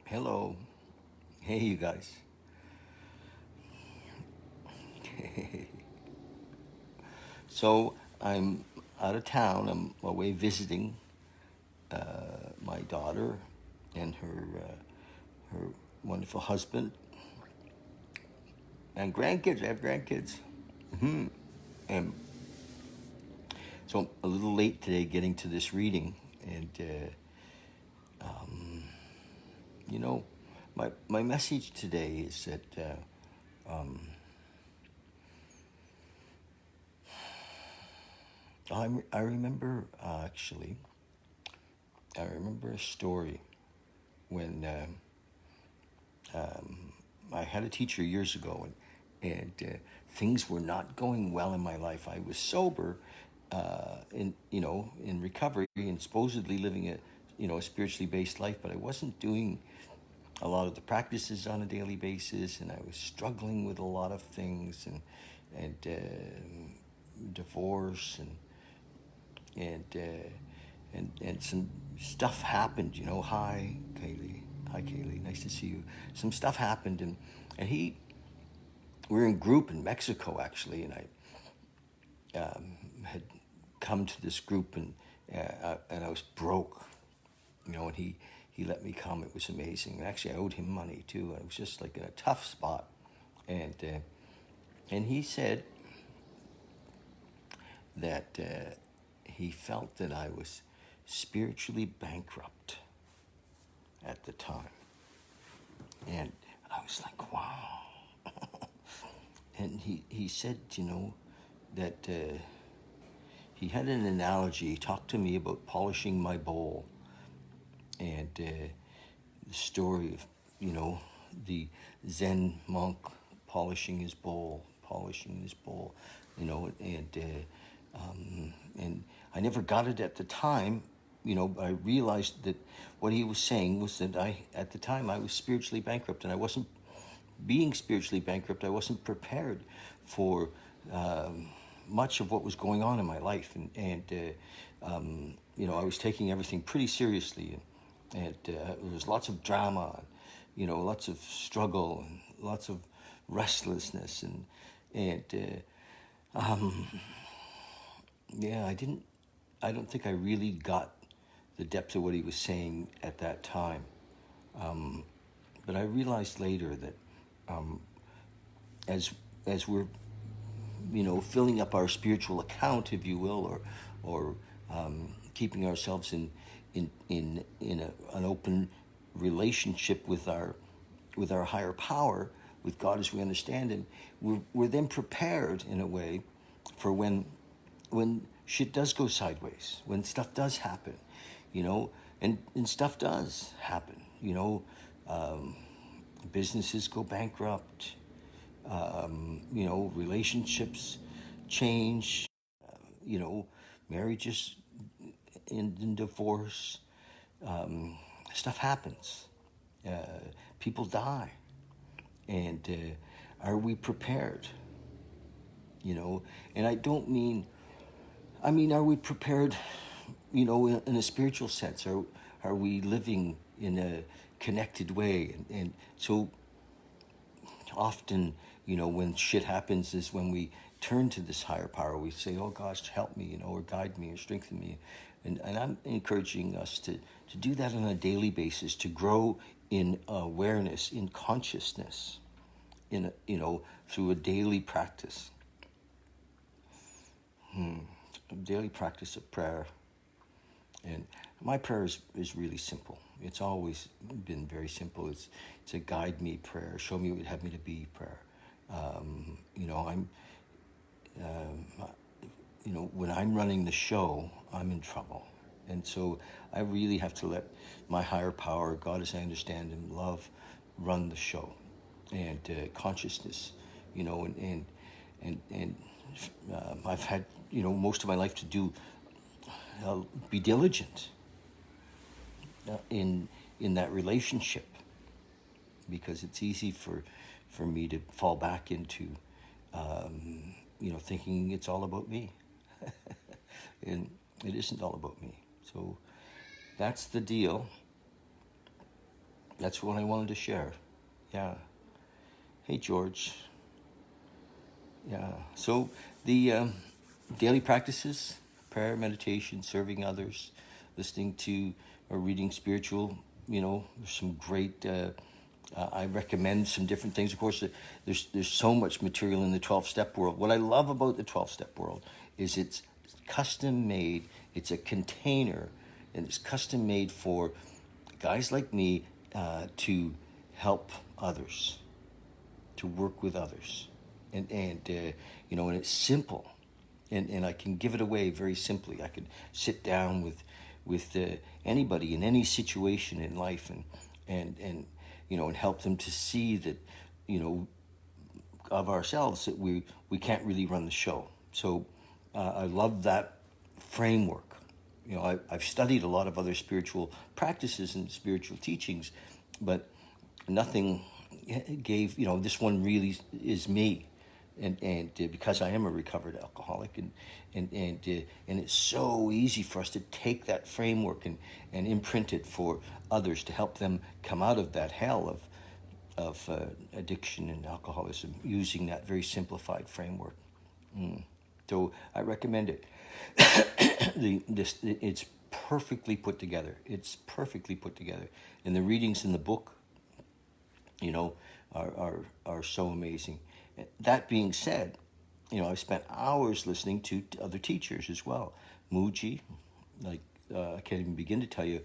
Hello. Hey, you guys. So I'm out of town. I'm away visiting my daughter and her wonderful husband and grandkids. I have grandkids. And so I'm a little late today getting to this reading. And, you know, my message today is that I remember, actually, I remember a story when I had a teacher years ago, and things were not going well in my life. I was sober, in recovery, and supposedly living a spiritually based life, but I wasn't doing a lot of the practices on a daily basis, and I was struggling with a lot of things, and divorce, and some stuff happened. Hi, Kaylee. Hi, Kaylee. Nice to see you. Some stuff happened, and we were in group in Mexico, actually, and I had come to this group, and I was broke, and he let me come. It was amazing. And actually, I owed him money too. I was just like in a tough spot, and he said that he felt that I was spiritually bankrupt at the time. And I was like, wow. And he said, that he had an analogy. He talked to me about polishing my bowl, and the story of, the Zen monk polishing his bowl, and I never got it at the time, but I realized that what he was saying was that at the time, I was spiritually bankrupt, and I wasn't being spiritually bankrupt. I wasn't prepared for much of what was going on in my life, and I was taking everything pretty seriously, and there was lots of drama, lots of struggle, and lots of restlessness, and yeah, I don't think I really got the depth of what he was saying at that time. But I realized later that as we're filling up our spiritual account, if you will, or keeping ourselves in an open relationship with our higher power, with God as we understand Him, we're then prepared in a way for when shit does go sideways, when stuff does happen, and stuff does happen, businesses go bankrupt, relationships change, you know, marriages in divorce, stuff happens, uh, people die, and are we prepared? And I don't mean, are we prepared, in a spiritual sense? Are we living in a connected way? And so often, when shit happens is when we turn to this higher power. We say, oh gosh, help me, or guide me or strengthen me. And I'm encouraging us to do that on a daily basis, to grow in awareness, in consciousness, through a daily practice. A daily practice of prayer. And my prayer is really simple. It's always been very simple. It's a guide me prayer, show me what you'd have me to be prayer. When I'm running the show, I'm in trouble. And so I really have to let my higher power, God as I understand Him, love, run the show. And consciousness, and I've had, most of my life to do, be diligent in that relationship, because it's easy for me to fall back into thinking it's all about me. And it isn't all about me. So that's the deal. that's what I wanted to share. Yeah. Hey, George. Yeah. So the daily practices, prayer, meditation, serving others, listening to or reading spiritual, there's some great, I recommend some different things. Of course, there's so much material in the 12-step world. What I love about the 12-step world is it's custom made. It's a container, and it's custom made for guys like me to help others, to work with others. And it's simple, and I can give it away very simply. I could sit down with anybody in any situation in life, and help them to see that, of ourselves, that we can't really run the show. So I love that framework. I've studied a lot of other spiritual practices and spiritual teachings, but nothing gave, this one really is me. And because I am a recovered alcoholic, and it's so easy for us to take that framework and imprint it for others, to help them come out of that hell of addiction and alcoholism, using that very simplified framework. So I recommend it. It's perfectly put together. It's perfectly put together, and the readings in the book, are so amazing. That being said, I've spent hours listening to other teachers as well. Muji, I can't even begin to tell you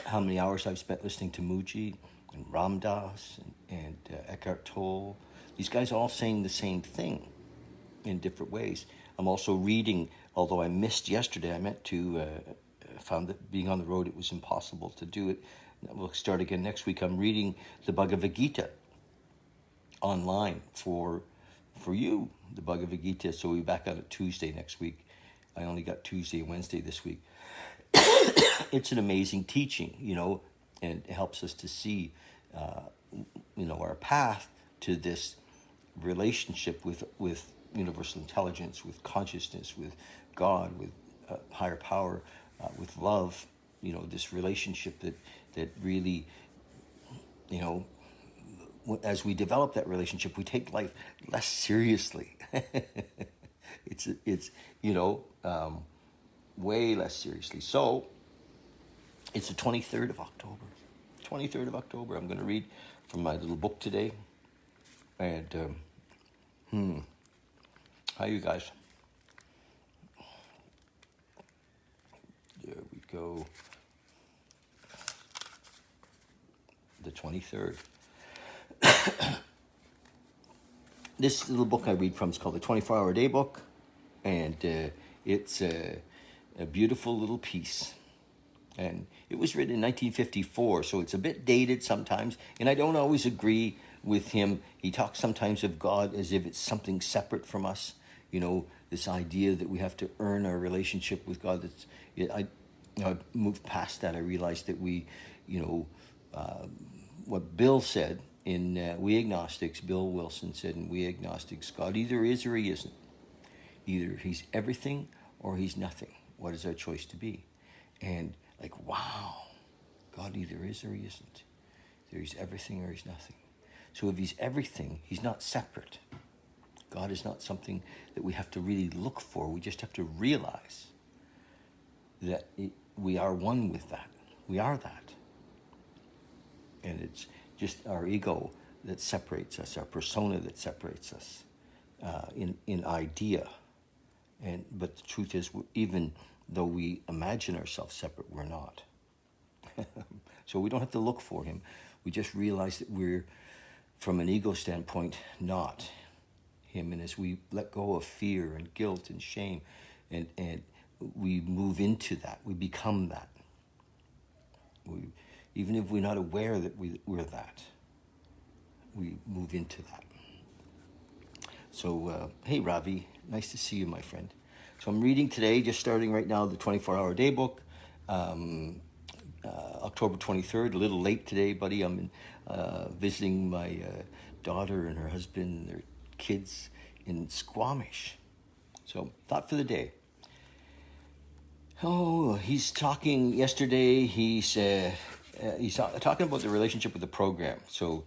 how many hours I've spent listening to Muji and Ram Dass and Eckhart Tolle. These guys are all saying the same thing in different ways. I'm also reading, although I missed yesterday, I meant to, found that being on the road, it was impossible to do it. We'll start again next week. I'm reading the Bhagavad Gita online for you, the Bhagavad Gita. So we'll be back on it Tuesday next week. I only got Tuesday and Wednesday this week. It's an amazing teaching, and it helps us to see, our path to this relationship with universal intelligence, with consciousness, with God, with higher power, with love. This relationship that really, as we develop that relationship, we take life less seriously. It's way less seriously. So it's the 23rd of October. 23rd of October. I'm going to read from my little book today. And how you guys? There we go. The 23rd. This little book I read from is called the 24-Hour Day Book, and it's a beautiful little piece. And it was written in 1954, so it's a bit dated sometimes, and I don't always agree with him. He talks sometimes of God as if it's something separate from us, this idea that we have to earn our relationship with God. I moved past that. I realized that we, what Bill said in We Agnostics, Bill Wilson said in We Agnostics, God either is or he isn't. Either he's everything or he's nothing. What is our choice to be? And wow, God either is or he isn't. Either he's everything or he's nothing. So if he's everything, he's not separate. God is not something that we have to really look for. We just have to realize that we are one with that. We are that. And it's just our ego that separates us, our persona that separates us in idea. But the truth is, even though we imagine ourselves separate, we're not. So we don't have to look for him. We just realize that we're, from an ego standpoint, not him. And as we let go of fear and guilt and shame, and we move into that, we become that. Even if we're not aware that we're that, we move into that. So, hey, Ravi, nice to see you, my friend. So I'm reading today, just starting right now, the 24-Hour Day Book, October 23rd, a little late today, buddy. I'm visiting my daughter and her husband and their kids in Squamish. So, thought for the day. Oh, he's talking yesterday. He's he's talking about the relationship with the program. So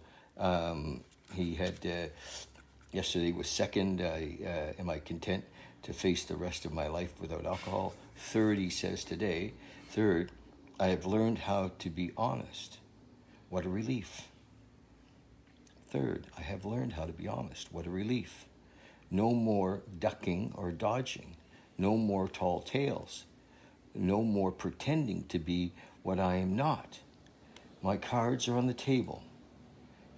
he had, yesterday was second, am I content to face the rest of my life without alcohol? Third, he says today, third, I have learned how to be honest. What a relief. Third, I have learned how to be honest. What a relief. No more ducking or dodging. No more tall tales. No more pretending to be what I am not. My cards are on the table.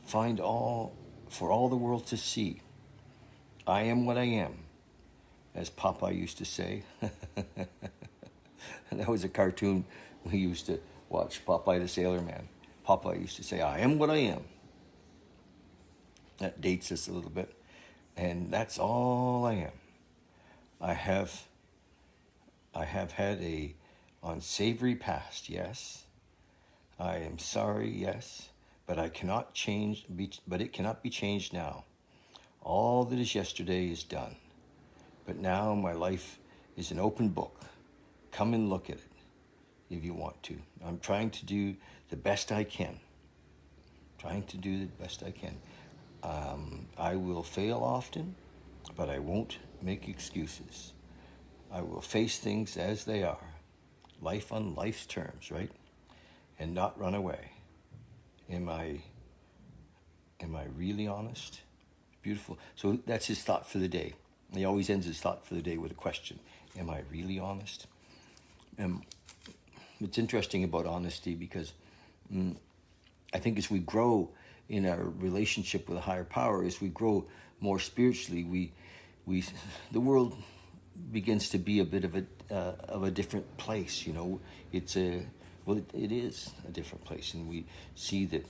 Find all for all the world to see. I am what I am, as Popeye used to say. That was a cartoon we used to watch, Popeye the Sailor Man. Popeye used to say, I am what I am. That dates us a little bit. And that's all I am. I have had a unsavory past, yes. I am sorry, yes, but it cannot be changed now. All that is yesterday is done. But now my life is an open book. Come and look at it if you want to. I'm trying to do the best I can. I will fail often, but I won't make excuses. I will face things as they are. Life on life's terms, right? And not run away. Am I really honest? Beautiful. So that's his thought for the day. He always ends his thought for the day with a question. Am I really honest? It's interesting about honesty because I think as we grow in our relationship with a higher power, as we grow more spiritually, the world begins to be a bit of a different place. You know, it is a different place, and we see that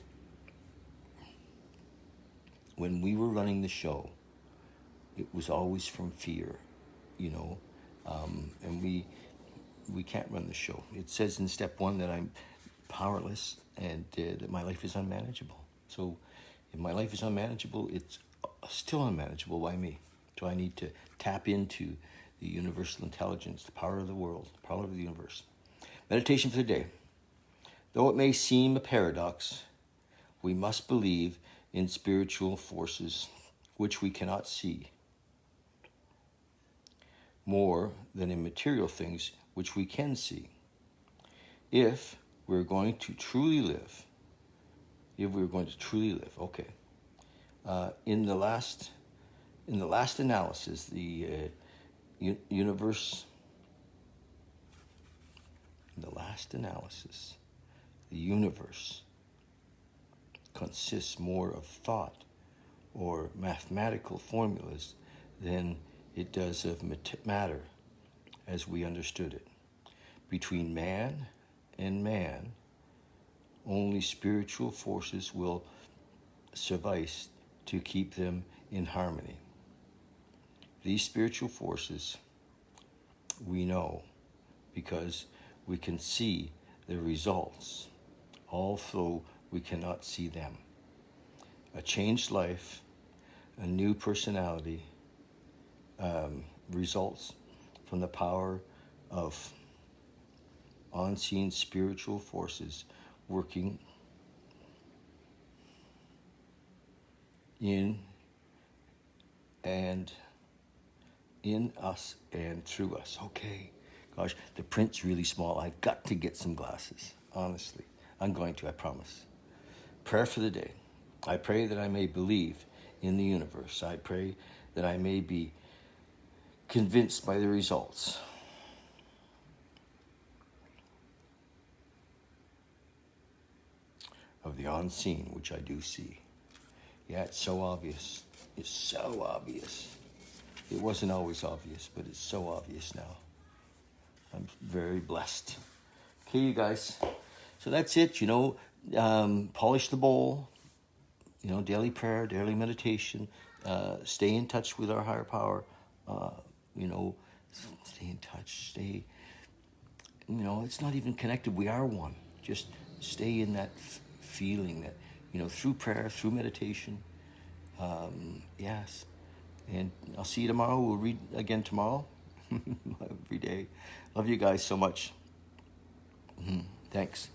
when we were running the show, it was always from fear, you know, and we can't run the show. It says in step 1 that I'm powerless and that my life is unmanageable. So if my life is unmanageable, it's still unmanageable by me. So I need to tap into the universal intelligence, the power of the world, the power of the universe. Meditation for the day. Though it may seem a paradox, we must believe in spiritual forces which we cannot see, more than in material things which we can see. If we're going to truly live, okay. In the last analysis, the universe. In the last analysis, the universe consists more of thought or mathematical formulas than it does of matter as we understood it. Between man and man, only spiritual forces will suffice to keep them in harmony. These spiritual forces we know because we can see the results, although we cannot see them. A changed life, a new personality, results from the power of unseen spiritual forces working in us and through us. Okay, gosh, the print's really small. I've got to get some glasses, honestly. I'm going to, I promise. Prayer for the day. I pray that I may believe in the universe. I pray that I may be convinced by the results. Of the unseen, which I do see. Yeah, it's so obvious. It's so obvious. It wasn't always obvious, but it's so obvious now. I'm very blessed. Okay, you guys. So that's it, you know. Polish the bowl. You know, daily prayer, daily meditation. Stay in touch with our higher power. You know, stay in touch. Stay, you know, it's not even connected. We are one. Just stay in that feeling that, you know, through prayer, through meditation. Yes. And I'll see you tomorrow. We'll read again tomorrow. Every day. Love you guys so much. Thanks.